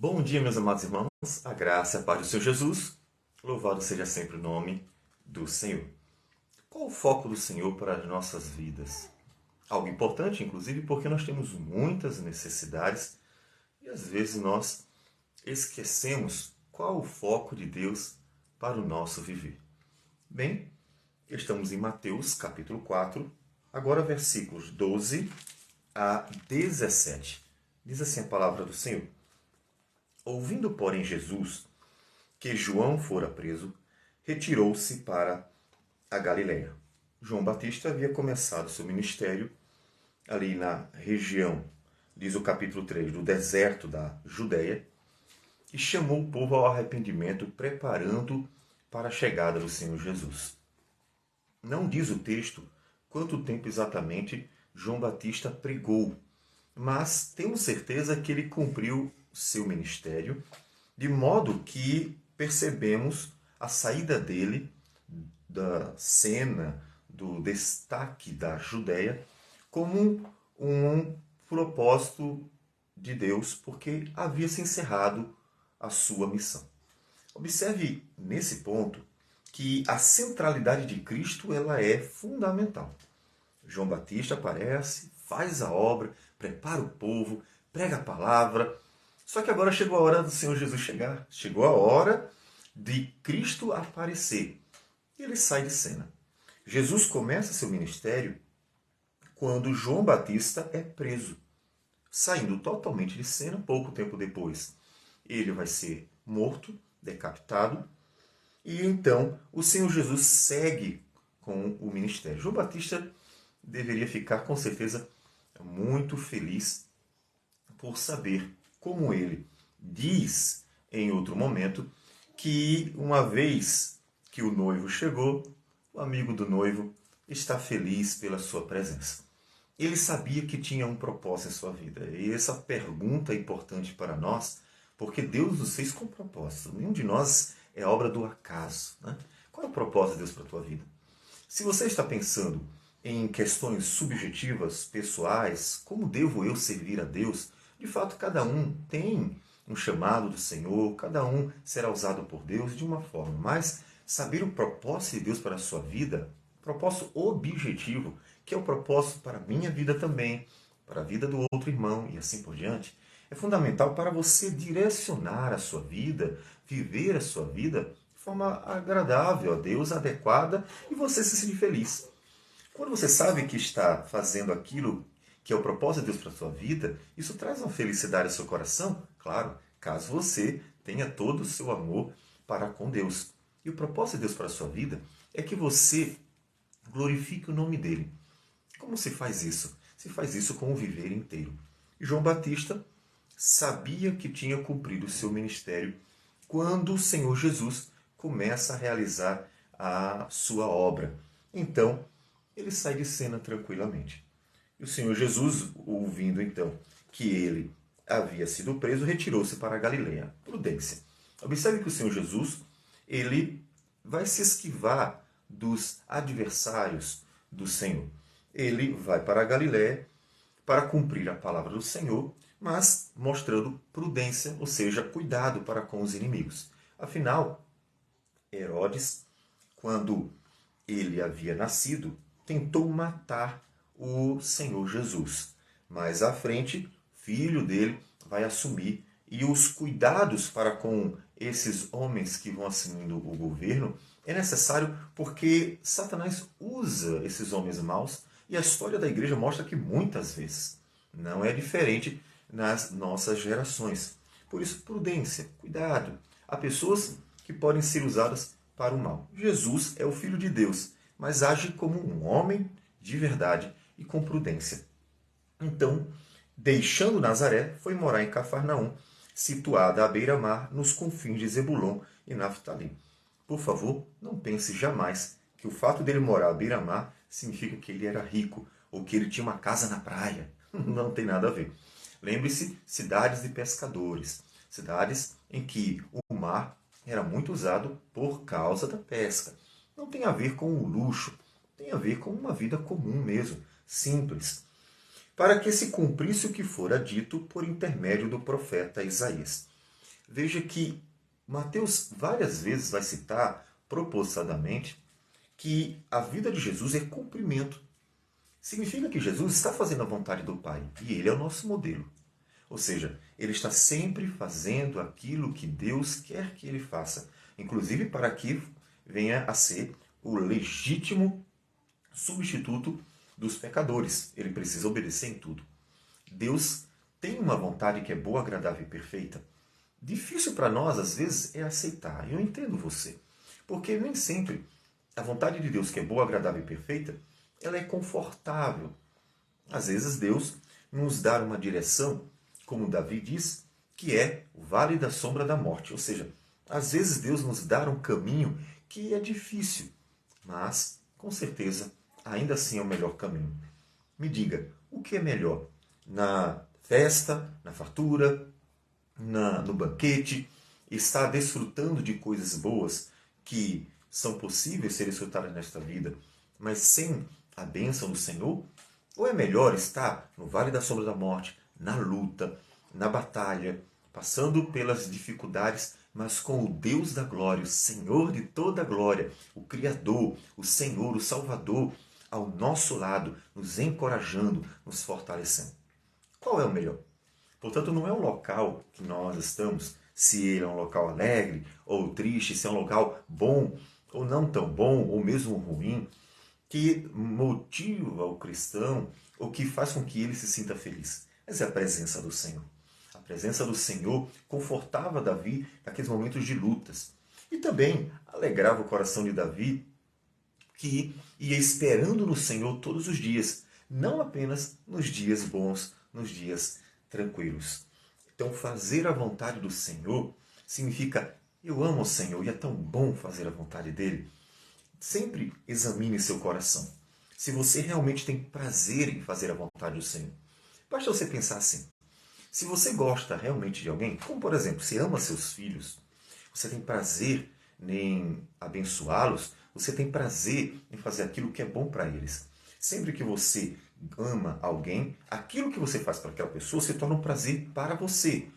Bom dia, meus amados irmãos. A graça e a paz do Senhor Jesus. Louvado seja sempre o nome do Senhor. Qual o foco do Senhor para as nossas vidas? Algo importante, inclusive, porque nós temos muitas necessidades e às vezes nós esquecemos qual o foco de Deus para o nosso viver. Bem, estamos em Mateus, capítulo 4, agora versículos 12 a 17. Diz assim a palavra do Senhor. Ouvindo, porém, Jesus que João fora preso, retirou-se para a Galiléia. João Batista havia começado seu ministério ali na região, diz o capítulo 3, do deserto da Judéia, e chamou o povo ao arrependimento, preparando para a chegada do Senhor Jesus. Não diz o texto quanto tempo exatamente João Batista pregou, mas temos certeza que ele cumpriu seu ministério, de modo que percebemos a saída dele da cena, do destaque da Judéia, como um propósito de Deus, porque havia se encerrado a sua missão. Observe nesse ponto que a centralidade de Cristo ela é fundamental. João Batista aparece, faz a obra, prepara o povo, prega a palavra. Só que agora chegou a hora do Senhor Jesus chegar. Chegou a hora de Cristo aparecer. E ele sai de cena. Jesus começa seu ministério quando João Batista é preso, saindo totalmente de cena pouco tempo depois. Ele vai ser morto, decapitado, e então o Senhor Jesus segue com o ministério. João Batista deveria ficar com certeza muito feliz por saber, como ele diz em outro momento, que uma vez que o noivo chegou, o amigo do noivo está feliz pela sua presença. Ele sabia que tinha um propósito em sua vida. E essa pergunta é importante para nós, porque Deus nos fez com propósito. Nenhum de nós é obra do acaso, né? Qual é o propósito de Deus para a tua vida? Se você está pensando em questões subjetivas, pessoais, como devo eu servir a Deus? De fato, cada um tem um chamado do Senhor, cada um será usado por Deus de uma forma, mas saber o propósito de Deus para a sua vida, propósito objetivo, que é o propósito para a minha vida também, para a vida do outro irmão e assim por diante, é fundamental para você direcionar a sua vida, viver a sua vida de forma agradável a Deus, adequada, e você se sentir feliz. Quando você sabe que está fazendo aquilo que é o propósito de Deus para a sua vida, isso traz uma felicidade ao seu coração, claro, caso você tenha todo o seu amor para com Deus. E o propósito de Deus para a sua vida é que você glorifique o nome dele. Como se faz isso? Se faz isso com o viver inteiro. E João Batista sabia que tinha cumprido o seu ministério quando o Senhor Jesus começa a realizar a sua obra. Então, ele sai de cena tranquilamente. E o Senhor Jesus, ouvindo então que ele havia sido preso, retirou-se para a Galiléia. Prudência. Observe que o Senhor Jesus, ele vai se esquivar dos adversários do Senhor. Ele vai para a Galiléia para cumprir a palavra do Senhor, mas mostrando prudência, ou seja, cuidado para com os inimigos. Afinal, Herodes, quando ele havia nascido, tentou matar o Senhor Jesus. Mais à frente, filho dele vai assumir, e os cuidados para com esses homens que vão assumindo o governo é necessário porque Satanás usa esses homens maus, e a história da igreja mostra que muitas vezes não é diferente nas nossas gerações. Por isso, prudência, cuidado. Há pessoas que podem ser usadas para o mal. Jesus é o Filho de Deus, mas age como um homem de verdade e com prudência. Então, deixando Nazaré, foi morar em Cafarnaum, situada à beira-mar, nos confins de Zebulon e Naftali. Por favor, não pense jamais que o fato dele morar à beira-mar significa que ele era rico ou que ele tinha uma casa na praia. Não tem nada a ver. Lembre-se, cidades de pescadores, cidades em que o mar era muito usado por causa da pesca. Não tem a ver com o luxo, tem a ver com uma vida comum mesmo, simples. Para que se cumprisse o que fora dito por intermédio do profeta Isaías. veja que Mateus várias vezes vai citar propositadamente que a vida de Jesus é cumprimento. Significa que Jesus está fazendo a vontade do Pai e ele é o nosso modelo. Ou seja, ele está sempre fazendo aquilo que Deus quer que ele faça, inclusive para que venha a ser o legítimo substituto dos pecadores. Ele precisa obedecer em tudo. Deus tem uma vontade que é boa, agradável e perfeita. Difícil para nós, às vezes, é aceitar. Eu entendo você. Porque nem sempre a vontade de Deus, que é boa, agradável e perfeita, ela é confortável. Às vezes Deus nos dá uma direção, como Davi diz, que é o vale da sombra da morte. Ou seja, às vezes Deus nos dá um caminho que é difícil, mas, com certeza, ainda assim é o melhor caminho. Me diga, o que é melhor? Na festa, na fartura, no banquete, estar desfrutando de coisas boas que são possíveis ser desfrutadas nesta vida, mas sem a bênção do Senhor? Ou é melhor estar no vale da sombra da morte, na luta, na batalha, passando pelas dificuldades, mas com o Deus da glória, o Senhor de toda a glória, o Criador, o Senhor, o Salvador, ao nosso lado, nos encorajando, nos fortalecendo? Qual é o melhor? Portanto, não é o local que nós estamos, se ele é um local alegre ou triste, se é um local bom ou não tão bom, ou mesmo ruim, que motiva o cristão ou que faz com que ele se sinta feliz. Mas é a presença do Senhor. A presença do Senhor confortava Davi naqueles momentos de lutas. E também alegrava o coração de Davi, que ia esperando no Senhor todos os dias, não apenas nos dias bons, nos dias tranquilos. Então, fazer a vontade do Senhor significa: eu amo o Senhor e é tão bom fazer a vontade dele. Sempre examine seu coração. Se você realmente tem prazer em fazer a vontade do Senhor. Basta você pensar assim. Se você gosta realmente de alguém, como por exemplo, você ama seus filhos, você tem prazer em abençoá-los, você tem prazer em fazer aquilo que é bom para eles. Sempre que você ama alguém, aquilo que você faz para aquela pessoa se torna um prazer para você.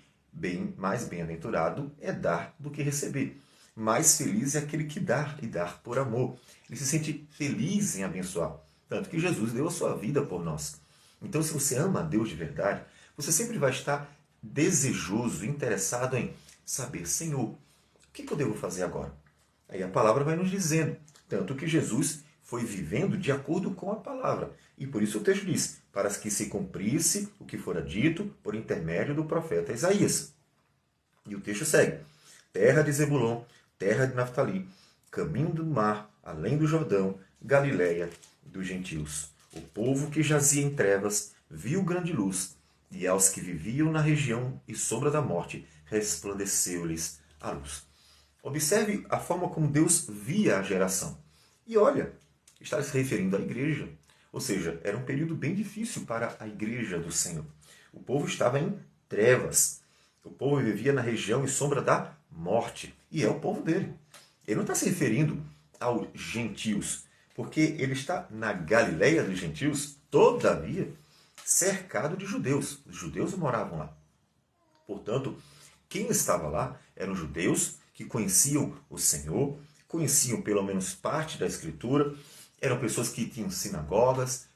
Mais bem-aventurado é dar do que receber. Mais feliz é aquele que dá e dar por amor. Ele se sente feliz em abençoar. Tanto que Jesus deu a sua vida por nós. Então, se você ama a Deus de verdade, você sempre vai estar desejoso, interessado em saber: Senhor, o que eu devo fazer agora? Aí a palavra vai nos dizendo. Tanto que Jesus foi vivendo de acordo com a palavra. E por isso o texto diz: para que se cumprisse o que fora dito por intermédio do profeta Isaías. E o texto segue: terra de Zebulon, terra de Naftali, caminho do mar, além do Jordão, Galiléia dos gentios. O povo que jazia em trevas viu grande luz, e aos que viviam na região e sombra da morte resplandeceu-lhes a luz. Observe a forma como Deus via a geração. E olha, está se referindo à igreja. Ou seja, era um período bem difícil para a igreja do Senhor. O povo estava em trevas. O povo vivia na região e sombra da morte. E é o povo dele. Ele não está se referindo aos gentios, porque ele está na Galiléia dos gentios, todavia, cercado de judeus. Os judeus moravam lá. Portanto, quem estava lá eram judeus que conheciam o Senhor, conheciam pelo menos parte da Escritura, eram pessoas que tinham sinagogas,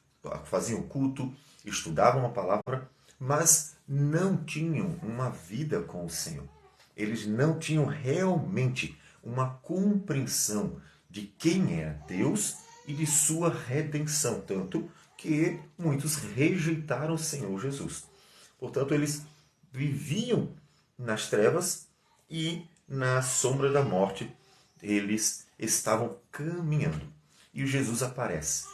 faziam culto, estudavam a palavra, mas não tinham uma vida com o Senhor. Eles não tinham realmente uma compreensão de quem era Deus e de sua redenção, tanto que muitos rejeitaram o Senhor Jesus. Portanto, eles viviam nas trevas e na sombra da morte eles estavam caminhando. E Jesus aparece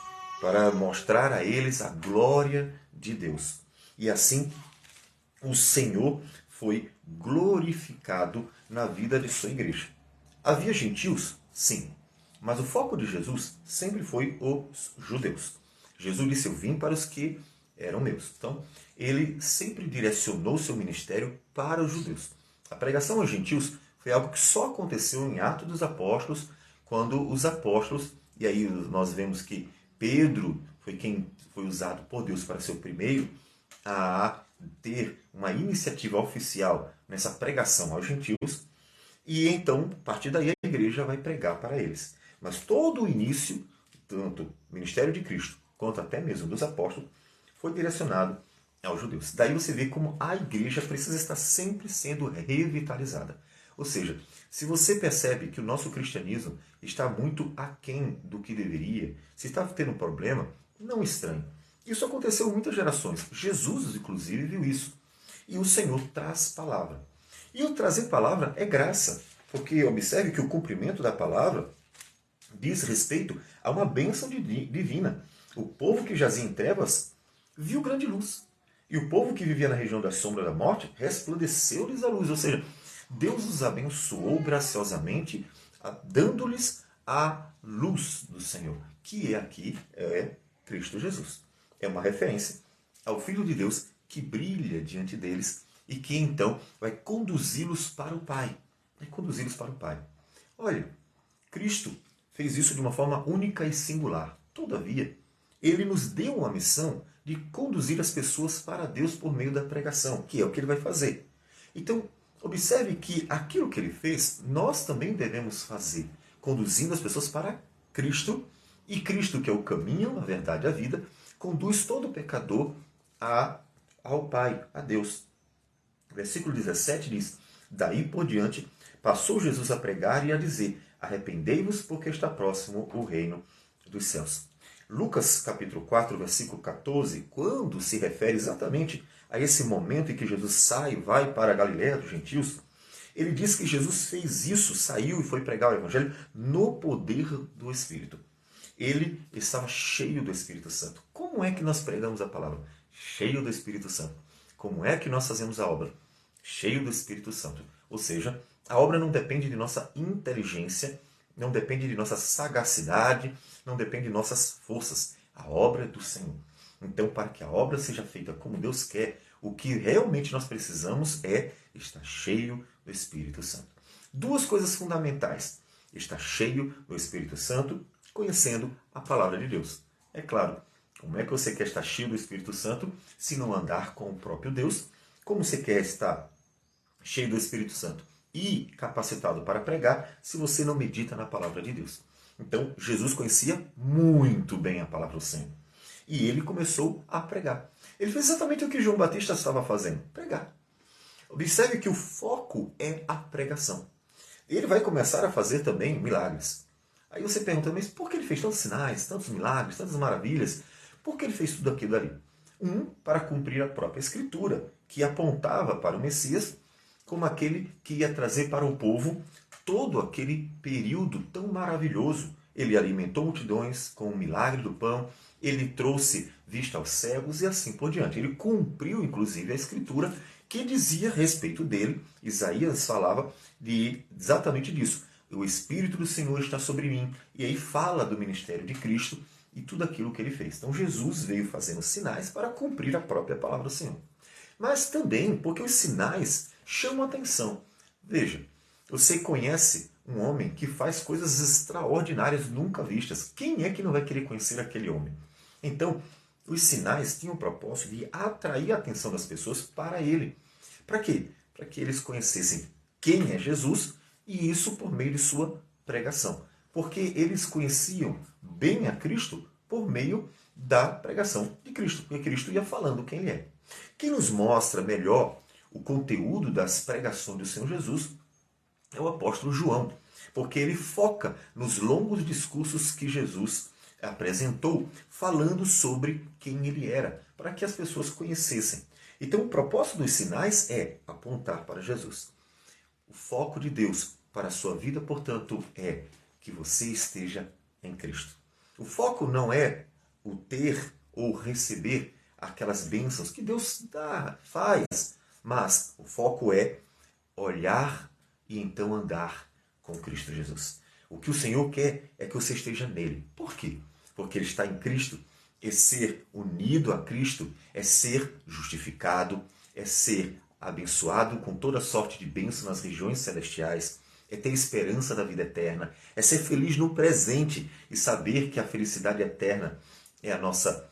para mostrar a eles a glória de Deus. E assim o Senhor foi glorificado na vida de sua igreja. Havia gentios? Sim. Mas o foco de Jesus sempre foi os judeus. Jesus disse: eu vim para os que eram meus. Então, ele sempre direcionou seu ministério para os judeus. A pregação aos gentios foi algo que só aconteceu em Atos dos Apóstolos, quando os apóstolos, e aí nós vemos que Pedro foi quem foi usado por Deus para ser o primeiro a ter uma iniciativa oficial nessa pregação aos gentios, e então, a partir daí, a igreja vai pregar para eles. Mas todo o início, tanto do ministério de Cristo, quanto até mesmo dos apóstolos, foi direcionado aos judeus. Daí você vê como a igreja precisa estar sempre sendo revitalizada. Ou seja, se você percebe que o nosso cristianismo está muito aquém do que deveria, se está tendo um problema, não estranhe. Isso aconteceu em muitas gerações. Jesus, inclusive, viu isso. E o Senhor traz palavra. E o trazer palavra é graça, porque observe que o cumprimento da palavra diz respeito a uma bênção divina. O povo que jazia em trevas viu grande luz. E o povo que vivia na região da sombra da morte resplandeceu-lhes a luz. Ou seja, Deus os abençoou graciosamente, dando-lhes a luz do Senhor, que aqui é Cristo Jesus. É uma referência ao Filho de Deus que brilha diante deles e que então vai conduzi-los para o Pai. Vai conduzi-los para o Pai. Olha, Cristo fez isso de uma forma única e singular. Todavia, ele nos deu uma missão de conduzir as pessoas para Deus por meio da pregação, que é o que ele vai fazer. Então, observe que aquilo que ele fez, nós também devemos fazer, conduzindo as pessoas para Cristo, e Cristo, que é o caminho, a verdade e a vida, conduz todo pecador ao Pai, a Deus. Versículo 17 diz: daí por diante, passou Jesus a pregar e a dizer: arrependei-vos, porque está próximo o reino dos céus. Lucas capítulo 4, versículo 14, quando se refere exatamente a esse momento em que Jesus sai e vai para a Galiléia dos gentios, ele diz que Jesus fez isso, saiu e foi pregar o evangelho no poder do Espírito. Ele estava cheio do Espírito Santo. Como é que nós pregamos a palavra? Cheio do Espírito Santo. Como é que nós fazemos a obra? Cheio do Espírito Santo. Ou seja, a obra não depende de nossa inteligência, não depende de nossa sagacidade, não depende de nossas forças. A obra é do Senhor. Então, para que a obra seja feita como Deus quer, o que realmente nós precisamos é estar cheio do Espírito Santo. Duas coisas fundamentais: estar cheio do Espírito Santo, conhecendo a palavra de Deus. É claro, como é que você quer estar cheio do Espírito Santo se não andar com o próprio Deus? Como você quer estar cheio do Espírito Santo e capacitado para pregar se você não medita na palavra de Deus? Então, Jesus conhecia muito bem a palavra do Senhor. E ele começou a pregar. Ele fez exatamente o que João Batista estava fazendo: pregar. Observe que o foco é a pregação. Ele vai começar a fazer também milagres. Aí você pergunta, mas por que ele fez tantos sinais, tantos milagres, tantas maravilhas? Por que ele fez tudo aquilo ali? Para cumprir a própria Escritura, que apontava para o Messias como aquele que ia trazer para o povo todo aquele período tão maravilhoso. Ele alimentou multidões com o milagre do pão, ele trouxe vista aos cegos e assim por diante. Ele cumpriu, inclusive, a Escritura que dizia a respeito dele. Isaías falava exatamente disso. O Espírito do Senhor está sobre mim. E aí fala do ministério de Cristo e tudo aquilo que ele fez. Então Jesus veio fazendo sinais para cumprir a própria palavra do Senhor. Mas também porque os sinais chamam a atenção. Veja, você conhece um homem que faz coisas extraordinárias nunca vistas. Quem é que não vai querer conhecer aquele homem? Então, os sinais tinham o propósito de atrair a atenção das pessoas para ele. Para quê? Para que eles conhecessem quem é Jesus, e isso por meio de sua pregação. Porque eles conheciam bem a Cristo por meio da pregação de Cristo. Porque Cristo ia falando quem ele é. Quem nos mostra melhor o conteúdo das pregações do Senhor Jesus é o apóstolo João. Porque ele foca nos longos discursos que Jesus apresentou, falando sobre quem ele era, para que as pessoas conhecessem. Então o propósito dos sinais é apontar para Jesus. O foco de Deus para a sua vida, portanto, é que você esteja em Cristo. O foco não é o ter ou receber aquelas bênçãos que Deus dá, faz, mas o foco é olhar e então andar com Cristo Jesus. O que o Senhor quer é que você esteja nele. Por quê? Porque ele está em Cristo. É ser unido a Cristo, é ser justificado, é ser abençoado com toda sorte de bênção nas regiões celestiais, é ter esperança da vida eterna, é ser feliz no presente e saber que a felicidade eterna é a nossa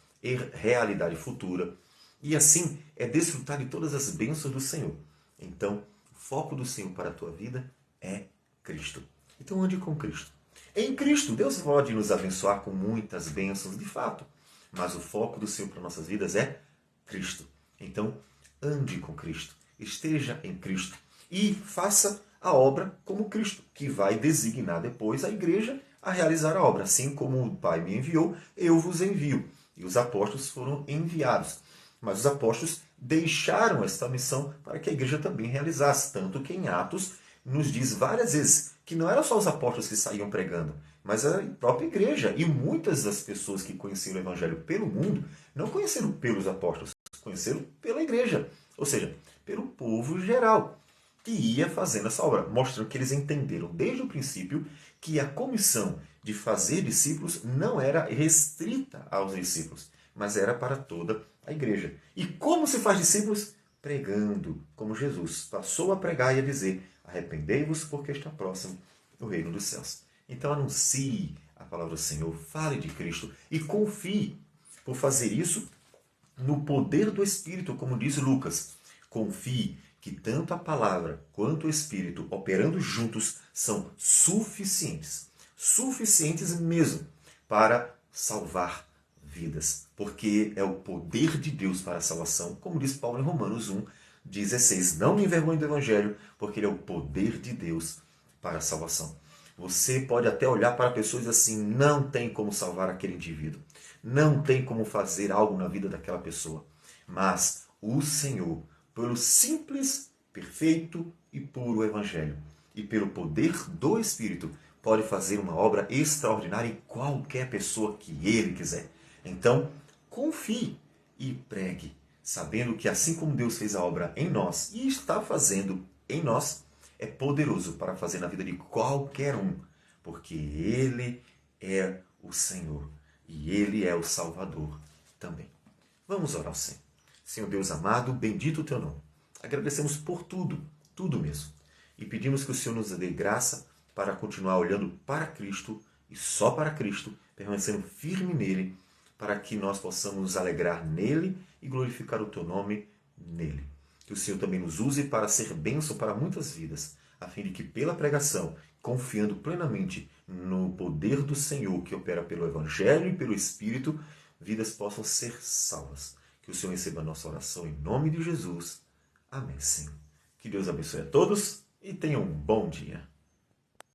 realidade futura. e assim é desfrutar de todas as bênçãos do Senhor. Então, o foco do Senhor para a tua vida é Cristo. Então ande com Cristo. Em Cristo, Deus pode nos abençoar com muitas bênçãos, de fato. Mas o foco do Senhor para nossas vidas é Cristo. Então, ande com Cristo. Esteja em Cristo. E faça a obra como Cristo, que vai designar depois a igreja a realizar a obra. Assim como o Pai me enviou, eu vos envio. E os apóstolos foram enviados. Mas os apóstolos deixaram esta missão para que a igreja também realizasse. Tanto que em Atos nos diz várias vezes que não eram só os apóstolos que saíam pregando, mas a própria igreja. E muitas das pessoas que conheceram o evangelho pelo mundo não conheceram pelos apóstolos, conheceram pela igreja. Ou seja, pelo povo geral, que ia fazendo essa obra, mostrando que eles entenderam desde o princípio que a comissão de fazer discípulos não era restrita aos discípulos, mas era para toda a igreja. E como se faz discípulos? Pregando, como Jesus passou a pregar e a dizer: arrependei-vos porque está próximo o reino dos céus. Então anuncie a palavra do Senhor, fale de Cristo e confie. Por fazer isso, no poder do Espírito, como diz Lucas. Confie que tanto a palavra quanto o Espírito, operando juntos, são suficientes. Suficientes mesmo para salvar vidas. Porque é o poder de Deus para a salvação, como diz Paulo em Romanos 1:16. Não me envergonhe do Evangelho, porque ele é o poder de Deus para a salvação. Você pode até olhar para pessoas assim, não tem como salvar aquele indivíduo. Não tem como fazer algo na vida daquela pessoa. Mas o Senhor, pelo simples, perfeito e puro Evangelho, e pelo poder do Espírito, pode fazer uma obra extraordinária em qualquer pessoa que Ele quiser. Então, confie e pregue, sabendo que assim como Deus fez a obra em nós e está fazendo em nós, é poderoso para fazer na vida de qualquer um, porque Ele é o Senhor e Ele é o Salvador também. Vamos orar ao Senhor. Senhor Deus amado, bendito o Teu nome. Agradecemos por tudo, tudo mesmo. E pedimos que o Senhor nos dê graça para continuar olhando para Cristo e só para Cristo, permanecendo firme nele, para que nós possamos nos alegrar nele e glorificar o Teu nome nele. Que o Senhor também nos use para ser bênção para muitas vidas, a fim de que pela pregação, confiando plenamente no poder do Senhor que opera pelo Evangelho e pelo Espírito, vidas possam ser salvas. Que o Senhor receba a nossa oração em nome de Jesus. Amém, Senhor. Que Deus abençoe a todos e tenham um bom dia.